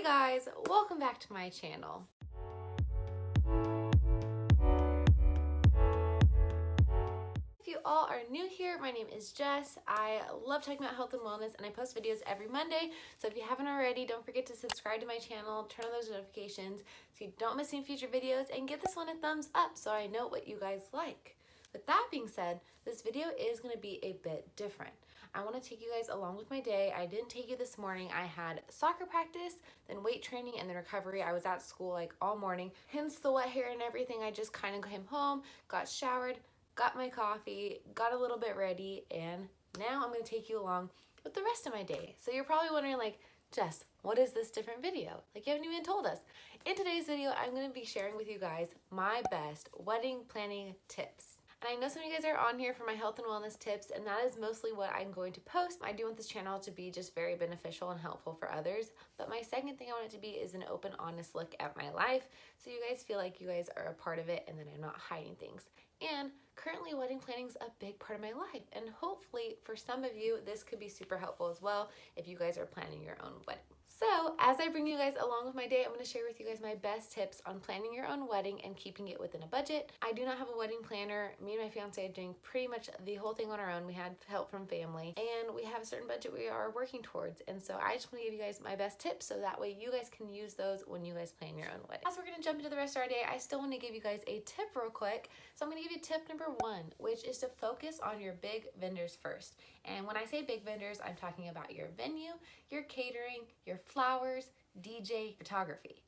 Hey guys, welcome back to my channel. If you all are new here, my name is Jess. I love talking about health and wellness and I post videos every Monday. So if you haven't already, don't forget to subscribe to my channel, turn on those notifications so you don't miss any future videos, and give this one a thumbs up so I know what you guys like. With that being said, this video is going to be a bit different. I want to take you guys along with my day. I didn't take you this morning. I had soccer practice, then weight training, and then recovery. I was at school like all morning, hence the wet hair and everything. I just kind of came home, got showered, got my coffee, got a little bit ready, and now I'm going to take you along with the rest of my day. So you're probably wondering, like, Jess, what is this different video? Like, you haven't even told us. In today's video, I'm going to be sharing with you guys my best wedding planning tips. And I know some of you guys are on here for my health and wellness tips, and that is mostly what I'm going to post. I do want this channel to be just very beneficial and helpful for others. But my second thing I want it to be is an open, honest look at my life, so you guys feel like you guys are a part of it and that I'm not hiding things. And currently, wedding planning is a big part of my life, and hopefully for some of you, this could be super helpful as well if you guys are planning your own wedding. So as I bring you guys along with my day, I'm going to share with you guys my best tips on planning your own wedding and keeping it within a budget. I do not have a wedding planner. Me and my fiance are doing pretty much the whole thing on our own. We had help from family, and we have a certain budget we are working towards. And so I just want to give you guys my best tips so that way you guys can use those when you guys plan your own wedding. As we're going to jump into the rest of our day, I still want to give you guys a tip real quick. So I'm going to give you tip number 1, which is to focus on your big vendors first. And when I say big vendors, I'm talking about your venue, your catering, your flowers, DJ, photography.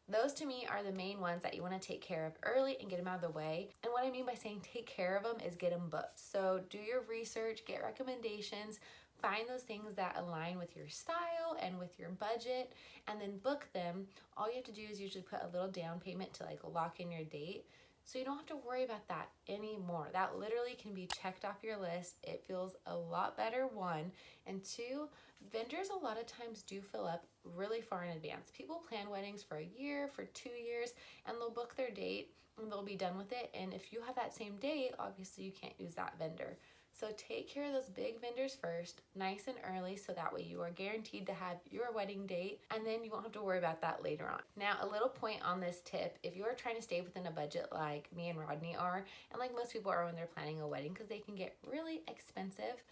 Those to me are the main ones that you want to take care of early and get them out of the way. And what I mean by saying take care of them is get them booked. So do your research, get recommendations, find those things that align with your style and with your budget, and then book them. All you have to do is usually put a little down payment to like lock in your date. So you don't have to worry about that anymore. That literally can be checked off your list. It feels a lot better, 1. And 2, vendors a lot of times do fill up really far in advance. People plan weddings for a year, for 2 years, and they'll book their date and they'll be done with it. And if you have that same date, obviously you can't use that vendor. So take care of those big vendors first, nice and early, so that way you are guaranteed to have your wedding date, and then you won't have to worry about that later on. Now, a little point on this tip: if you are trying to stay within a budget like me and Rodney are, and like most people are when they're planning a wedding, because they can get really expensive,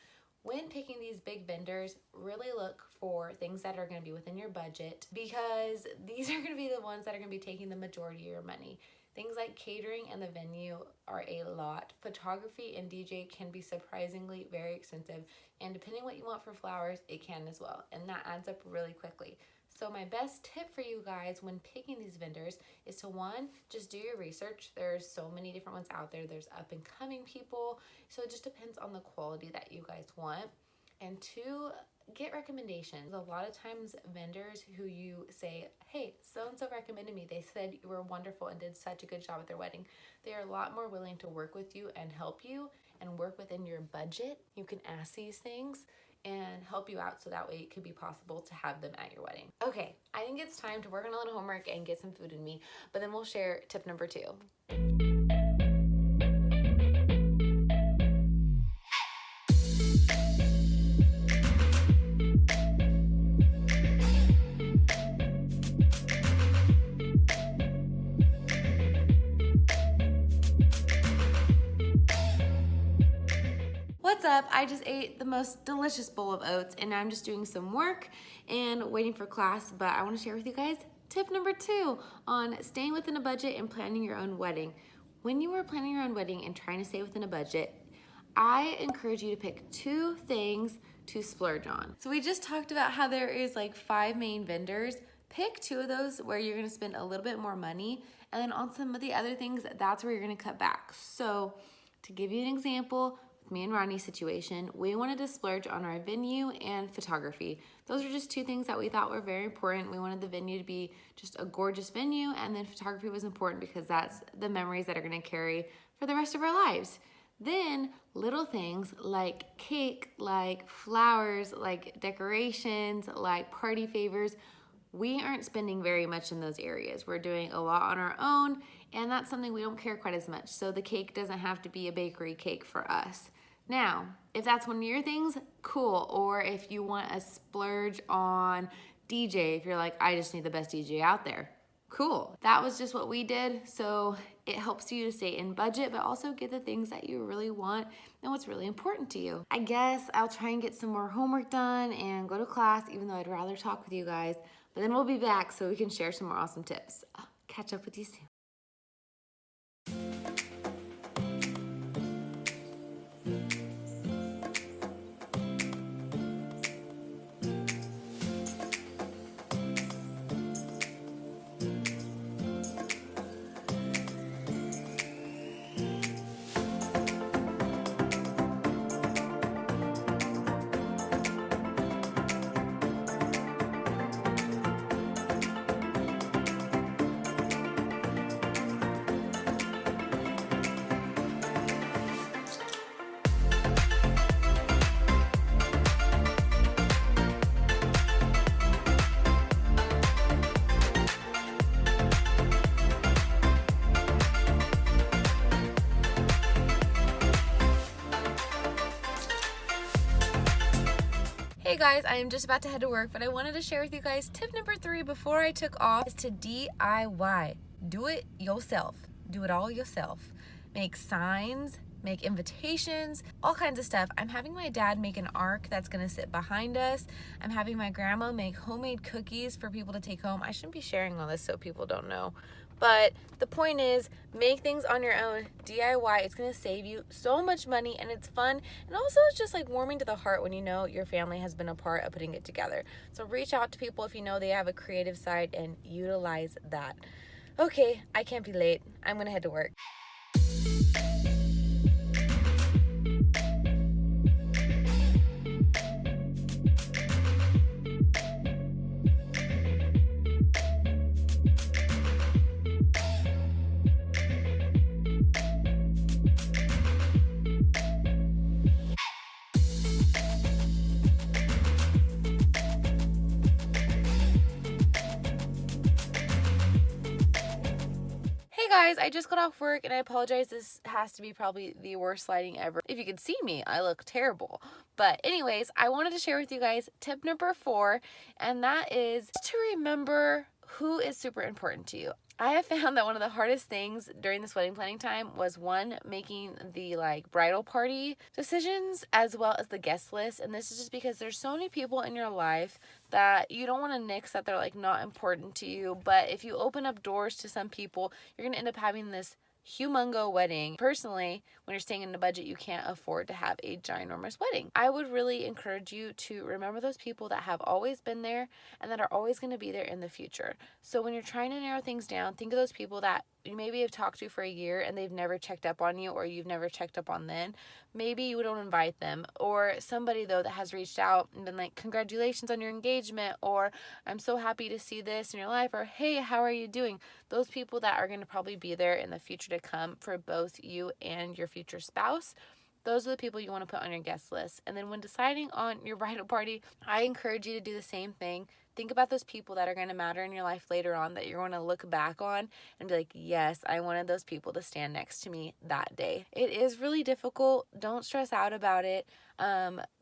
when picking these big vendors, really look for things that are going to be within your budget, because these are going to be the ones that are going to be taking the majority of your money. Things like catering and the venue are a lot. Photography and DJ can be surprisingly very expensive, and depending what you want for flowers, it can as well, and that adds up really quickly. So my best tip for you guys when picking these vendors is to, 1, just do your research. There's so many different ones out there. There's up and coming people, so it just depends on the quality that you guys want. And 2, get recommendations. A lot of times vendors who you say, hey, so-and-so recommended me, they said you were wonderful and did such a good job at their wedding, they are a lot more willing to work with you and help you and work within your budget. You can ask these things and help you out, so that way it could be possible to have them at your wedding. Okay, I think it's time to work on a little homework and get some food in me, but then we'll share tip number 2. What's up? I just ate the most delicious bowl of oats, and now I'm just doing some work and waiting for class, but I want to share with you guys tip number 2 on staying within a budget and planning your own wedding. When you are planning your own wedding and trying to stay within a budget, I encourage you to pick 2 things to splurge on. So we just talked about how there is like 5 main vendors. Pick 2 of those where you're going to spend a little bit more money, and then on some of the other things, that's where you're going to cut back. So to give you an example, me and Ronnie's situation, we wanted to splurge on our venue and photography. Those are just 2 things that we thought were very important. We wanted the venue to be just a gorgeous venue, and then photography was important because that's the memories that are going to carry for the rest of our lives. Then little things like cake, like flowers, like decorations, like party favors, we aren't spending very much in those areas. We're doing a lot on our own, and that's something we don't care quite as much. So the cake doesn't have to be a bakery cake for us. Now, if that's one of your things, cool. Or if you want a splurge on DJ if you're like, I just need the best DJ out there. Cool. That was just what we did. So it helps you to stay in budget, but also get the things that you really want and what's really important to you. I guess I'll try and get some more homework done and go to class, even though I'd rather talk with you guys. But then we'll be back so we can share some more awesome tips. I'll catch up with you soon. Hey guys, I am just about to head to work, but I wanted to share with you guys tip number 3 before I took off is to DIY. Do it yourself. Do it all yourself. Make signs, make invitations, all kinds of stuff. I'm having my dad make an ark that's gonna sit behind us. I'm having my grandma make homemade cookies for people to take home. I shouldn't be sharing all this so people don't know. But the point is, make things on your own, DIY. It's gonna save you so much money and it's fun. And also it's just like warming to the heart when you know your family has been a part of putting it together. So reach out to people if you know they have a creative side and utilize that. Okay, I can't be late. I'm gonna head to work. Guys, I just got off work and I apologize. This has to be probably the worst lighting ever. If you could see me, I look terrible. But anyways, I wanted to share with you guys tip number 4, and that is to remember who is super important to you. I have found that one of the hardest things during this wedding planning time was one, making the bridal party decisions as well as the guest list. And this is just because there's so many people in your life that you don't want to nix that they're not important to you. But if you open up doors to some people, you're going to end up having this humongo wedding. Personally, when you're staying in a budget, you can't afford to have a ginormous wedding. I would really encourage you to remember those people that have always been there and that are always going to be there in the future. So when you're trying to narrow things down, think of those people that you maybe have talked to for a year and they've never checked up on you, or you've never checked up on them. Maybe you don't invite them. Or somebody though that has reached out and been like, congratulations on your engagement, or I'm so happy to see this in your life, or hey, how are you doing? Those people that are going to probably be there in the future to come for both you and your future spouse. Those are the people you want to put on your guest list. And then when deciding on your bridal party, I encourage you to do the same thing. Think about those people that are going to matter in your life later on, that you're going to look back on and be like, yes, I wanted those people to stand next to me that day. It is really difficult. Don't stress out about it.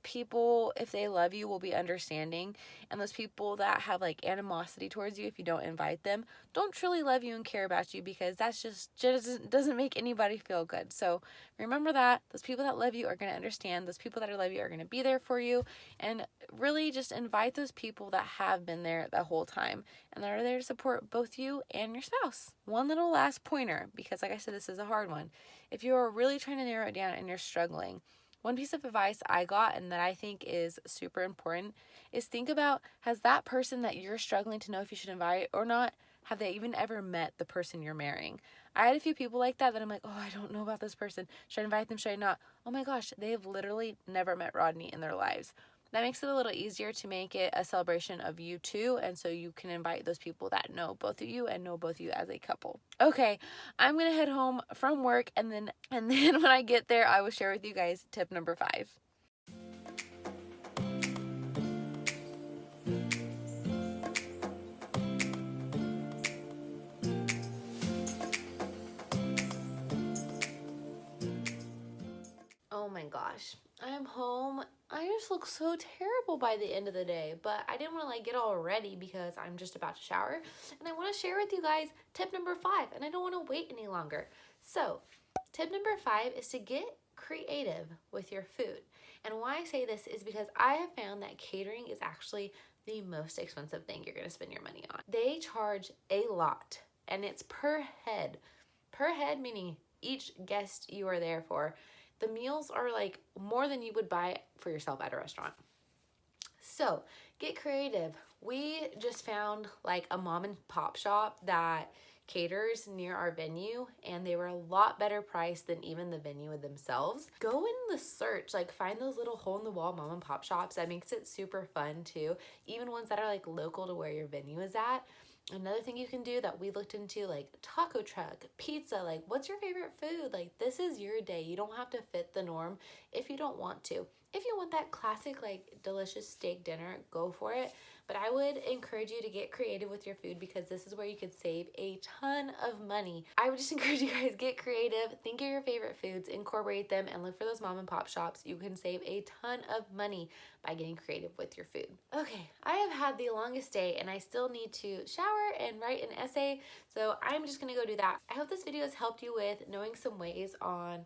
People, if they love you, will be understanding. And those people that have animosity towards you, if you don't invite them, don't truly love you and care about you, because that's just doesn't make anybody feel good. So remember that those people that love you are going to understand. Those people that love you are going to be there for you. And really just invite those people that have been there the whole time and that are there to support both you and your spouse. One little last pointer, because like I said, this is a hard one. If you are really trying to narrow it down and you're struggling, one piece of advice I got and that I think is super important is think about, has that person that you're struggling to know if you should invite or not, have they even ever met the person you're marrying? I had a few people like that I'm like, oh, I don't know about this person. Should I invite them? Should I not? Oh my gosh, they have literally never met Rodney in their lives. That makes it a little easier to make it a celebration of you two, and so you can invite those people that know both of you and know both of you as a couple. Okay, I'm gonna head home from work, and then when I get there, I will share with you guys tip number 5. Oh my gosh, I am home. I just look so terrible by the end of the day, but I didn't want to like get all ready because I'm just about to shower, and I want to share with you guys tip number 5, and I don't want to wait any longer. So tip number 5 is to get creative with your food. And why I say this is because I have found that catering is actually the most expensive thing you're going to spend your money on. They charge a lot, and it's per head. Per head meaning each guest you are there for. The meals are like more than you would buy for yourself at a restaurant. So get creative. We just found like a mom and pop shop that caters near our venue, and they were a lot better priced than even the venue themselves. Go in the search, like find those little hole in the wall mom and pop shops. That makes it super fun too, even ones that are like local to where your venue is at. Another thing you can do that we looked into, like taco truck, pizza, like what's your favorite food? Like this is your day. You don't have to fit the norm if you don't want to. If you want that classic like delicious steak dinner, go for it. But I would encourage you to get creative with your food because this is where you could save a ton of money. I would just encourage you guys, get creative, think of your favorite foods, incorporate them, and look for those mom and pop shops. You can save a ton of money by getting creative with your food. Okay, I have had the longest day and I still need to shower and write an essay, so I'm just gonna go do that. I hope this video has helped you with knowing some ways on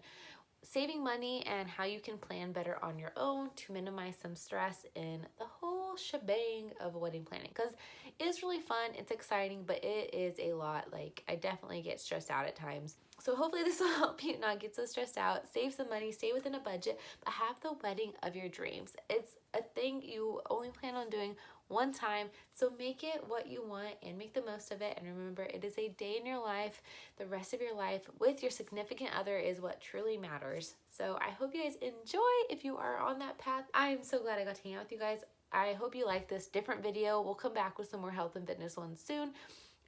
saving money and how you can plan better on your own to minimize some stress in the whole shebang of wedding planning, because it is really fun, it's exciting, but it is a lot. Like I definitely get stressed out at times. So hopefully this will help you not get so stressed out, save some money, stay within a budget, but have the wedding of your dreams. It's a thing you only plan on doing one time, so make it what you want and make the most of it. And remember, it is a day in your life. The rest of your life with your significant other is what truly matters. So I hope you guys enjoy if you are on that path. I'm so glad I got to hang out with you guys. I hope you like this different video. We'll come back with some more health and fitness ones soon.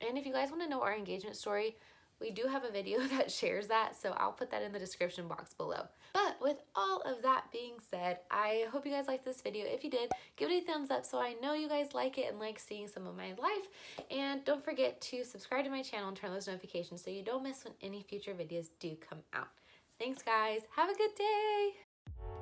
And if you guys want to know our engagement story, we do have a video that shares that, so I'll put that in the description box below. But with all of that being said, I hope you guys liked this video. If you did, give it a thumbs up so I know you guys like it and like seeing some of my life. And don't forget to subscribe to my channel and turn those notifications so you don't miss when any future videos do come out. Thanks guys, have a good day!